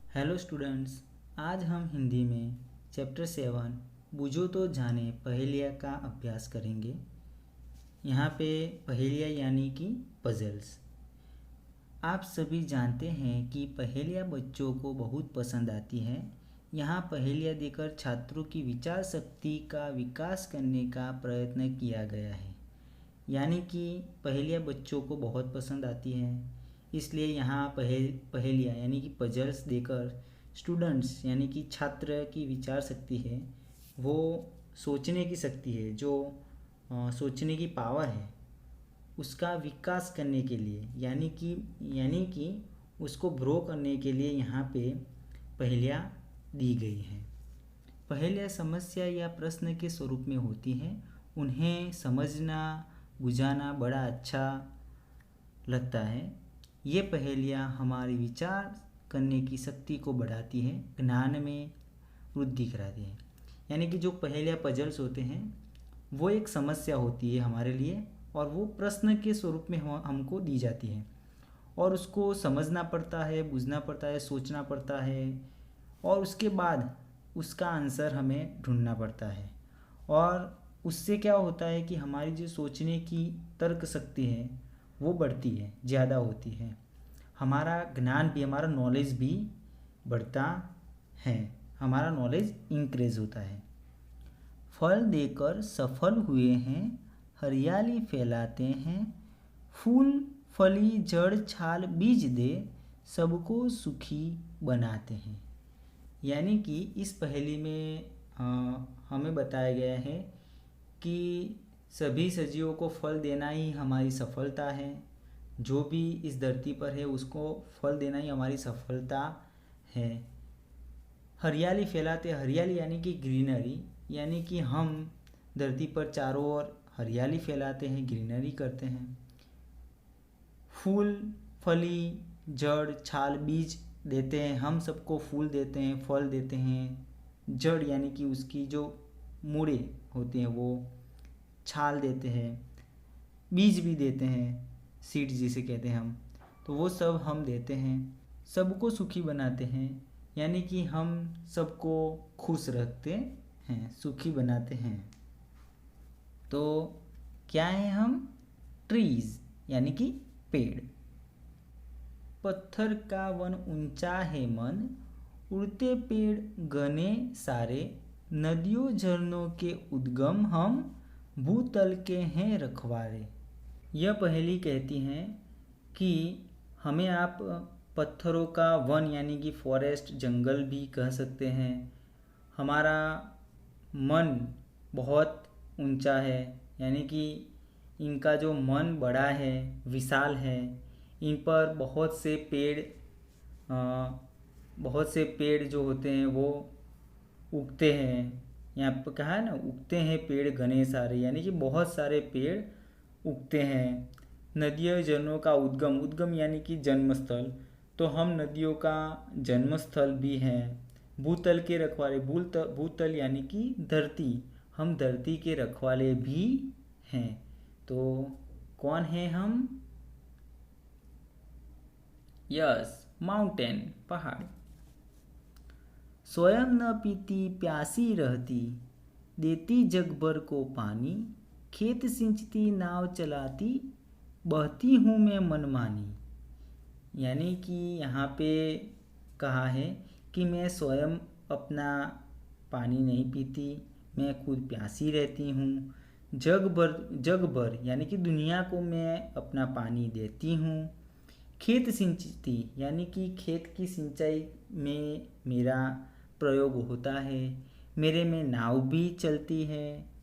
Hello students. आज हम हिंदी में चैप्टर 7 बूझो तो जाने पहेलियाँ का अभ्यास करेंगे। यहाँ पे पहेलियाँ यानी कि पजल्स। आप सभी जानते हैं कि पहेलियाँ बच्चों को बहुत पसंद आती हैं। यहाँ पहेलियाँ देकर छात्रों की विचार शक्ति का विकास करने का प्रयत्न किया गया है। यानी कि पहेलियाँ बच्चों को बहुत पसंद आती हैं, इसलिए यहाँ पहेलियाँ यानी कि पजल्स देकर स्टूडेंट्स यानी कि छात्र की विचार शक्ति है, वो सोचने की शक्ति है, जो सोचने की पावर है, उसका विकास करने के लिए यानी कि उसको ग्रो करने के लिए यहाँ पे पहेलियाँ दी गई हैं। पहेलियाँ समस्या या प्रश्न के स्वरूप में होती हैं। उन्हें समझना बुझाना बड़ा अच्छा लगता है। ये पहेलियाँ हमारी विचार करने की शक्ति को बढ़ाती है, ज्ञान में वृद्धि कराती है। यानी कि जो पहेलियाँ पजल्स होते हैं वो एक समस्या होती है हमारे लिए, और वो प्रश्न के स्वरूप में हमको दी जाती है, और उसको समझना पड़ता है, बुझना पड़ता है, सोचना पड़ता है, और उसके बाद उसका आंसर हमें ढूंढना पड़ता है। और उससे क्या होता है कि हमारी जो सोचने की तर्क शक्ति है वो बढ़ती है, ज़्यादा होती है। हमारा ज्ञान भी, हमारा नॉलेज भी बढ़ता है, हमारा नॉलेज इंक्रीज होता है। फल देकर सफल हुए हैं, हरियाली फैलाते हैं, फूल फली जड़ छाल बीज दे, सबको सुखी बनाते हैं। यानी कि इस पहेली में हमें बताया गया है कि सभी सजीवों को फल देना ही हमारी सफलता है। जो भी इस धरती पर है उसको फल देना ही हमारी सफलता है। हरियाली फैलाते, हरियाली यानी कि ग्रीनरी, यानी कि हम धरती पर चारों ओर हरियाली फैलाते हैं, ग्रीनरी करते हैं। फूल फली जड़ छाल बीज देते हैं, हम सबको फूल देते हैं, फल देते हैं। जड़ यानी कि उसकी जो मूड़े होती हैं वो, छाल देते हैं, बीज भी देते हैं, सीड जिसे कहते हैं हम, तो वो सब हम देते हैं। सबको सुखी बनाते हैं, यानी कि हम सबको खुश रखते हैं, सुखी बनाते हैं। तो क्या है हम? ट्रीज यानी कि पेड़। पत्थर का वन ऊंचा है मन, उड़ते पेड़ घने सारे, नदियों झरनों के उद्गम हम, भूतल के हैं रखवारे। यह पहेली कहती हैं कि हमें आप पत्थरों का वन यानी कि फॉरेस्ट, जंगल भी कह सकते हैं। हमारा मन बहुत ऊंचा है, यानी कि इनका जो मन बड़ा है, विशाल है। इन पर बहुत से पेड़ जो होते हैं वो उगते हैं। यहाँ पर कहा है ना, उगते हैं पेड़ घने सारे, यानी कि बहुत सारे पेड़ उगते हैं। नदियों झरनों का उद्गम, उद्गम यानी कि जन्मस्थल, तो हम नदियों का जन्मस्थल भी हैं। भूतल के रखवाले, भूतल यानी कि धरती, हम धरती के रखवाले भी हैं। तो कौन है हम? यस, माउंटेन, पहाड़। स्वयं न पीती प्यासी रहती, देती जग भर को पानी, खेत सिंचती नाव चलाती, बहती हूँ मैं मनमानी। यानी कि यहाँ पे कहा है कि मैं स्वयं अपना पानी नहीं पीती, मैं खुद प्यासी रहती हूँ। जग भर यानी कि दुनिया को मैं अपना पानी देती हूँ। खेत सिंचती यानी कि खेत की सिंचाई में मेरा प्रयोग होता है, मेरे में नाव भी चलती है।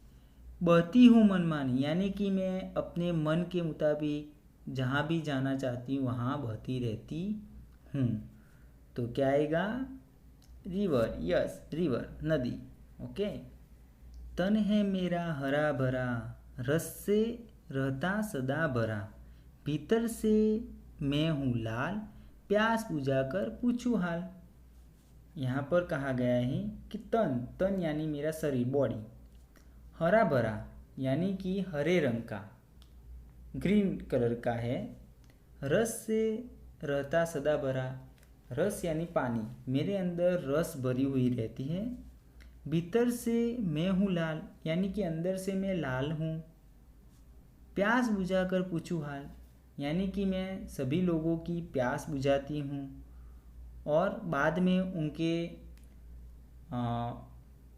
बहती हूँ मनमानी, यानी कि मैं अपने मन के मुताबिक जहाँ भी जाना चाहती हूँ वहाँ बहती रहती हूँ। तो क्या आएगा? रिवर। यस, रिवर, नदी। ओके। तन है मेरा हरा भरा, रस से रहता सदा भरा, भीतर से मैं हूँ लाल, प्यास बुझाकर पूछूं हाल। यहाँ पर कहा गया है कि तन यानी मेरा शरीर, बॉडी, हरा भरा यानी कि हरे रंग का, ग्रीन कलर का है। रस से रहता सदा भरा रस यानी पानी, मेरे अंदर रस भरी हुई रहती है। भीतर से मैं हूँ लाल, यानी कि अंदर से मैं लाल हूँ। प्यास बुझाकर पूछूँ हाल, यानी कि मैं सभी लोगों की प्यास बुझाती हूँ और बाद में उनके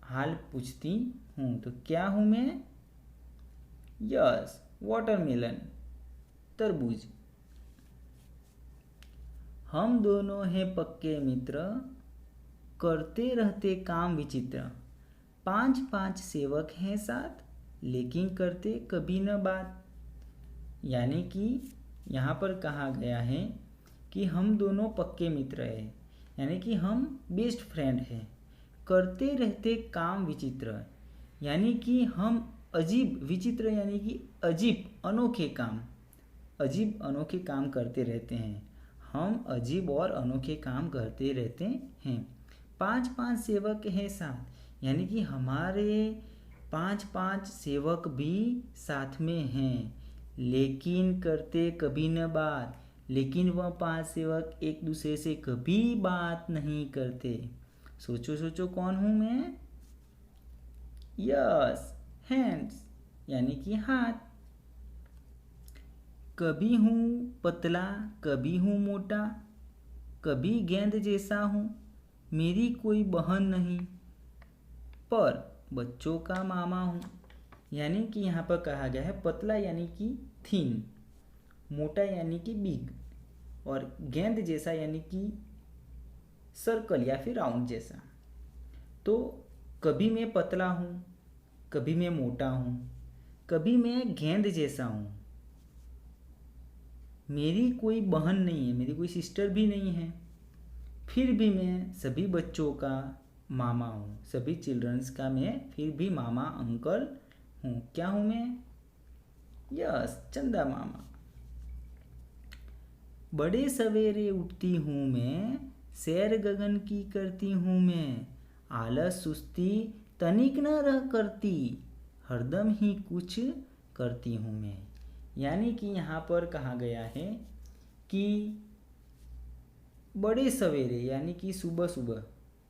हाल पूछती हूँ। तो क्या हूँ मैं? यस, वाटरमेलन, तरबूज। हम दोनों हैं पक्के मित्र, करते रहते काम विचित्र। 5-5 सेवक हैं साथ, लेकिन करते कभी न बात। यानी कि यहाँ पर कहा गया है कि हम दोनों पक्के मित्र हैं, यानी कि हम बेस्ट फ्रेंड हैं। करते रहते काम विचित्र, यानी कि हम अजीब, विचित्र यानी कि अजीब अनोखे काम करते रहते हैं। हम अजीब और अनोखे काम करते रहते हैं। 5-5 सेवक हैं साथ, यानी कि हमारे 5-5 सेवक भी साथ में हैं, लेकिन करते कभी न बात। लेकिन वह 5 सेवक एक दूसरे से कभी बात नहीं करते। सोचो सोचो, कौन हूँ मैं? यस, हैंड्स, यानी कि हाथ। कभी हूँ पतला, कभी हूँ मोटा, कभी गेंद जैसा हूँ, मेरी कोई बहन नहीं, पर बच्चों का मामा हूँ। यानी कि यहाँ पर कहा गया है पतला यानी कि थिन, मोटा यानी कि बिग, और गेंद जैसा यानी कि सर्कल या फिर राउंड जैसा। तो कभी मैं पतला हूँ, कभी मैं मोटा हूँ, कभी मैं गेंद जैसा हूँ, मेरी कोई बहन नहीं है, मेरी कोई सिस्टर भी नहीं है, फिर भी मैं सभी बच्चों का मामा हूँ, सभी चिल्ड्रंस का मैं फिर भी मामा अंकल हूँ। क्या हूँ मैं? यस, चंदा मामा। बड़े सवेरे उठती हूँ मैं, सैर गगन की करती हूँ मैं, आलस सुस्ती तनिक न रह करती, हरदम ही कुछ करती हूँ मैं। यानी कि यहाँ पर कहा गया है कि बड़े सवेरे यानी कि सुबह सुबह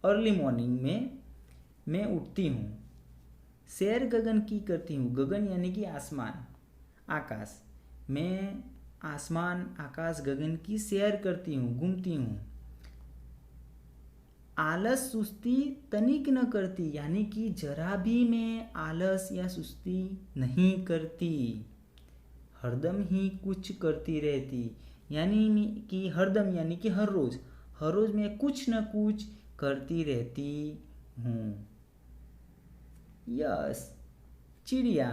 अर्ली मॉर्निंग में मैं उठती हूँ, सैर गगन की करती हूँ। गगन यानी कि आसमान, आकाश। मैं आसमान, आकाश, गगन की सैर करती हूँ, घूमती हूँ। आलस सुस्ती तनिक न करती, यानी कि जरा भी मैं आलस या सुस्ती नहीं करती, हरदम ही कुछ करती रहती। यानी कि हरदम यानी कि हर रोज़ मैं कुछ न कुछ करती रहती हूँ। यस, चिड़िया,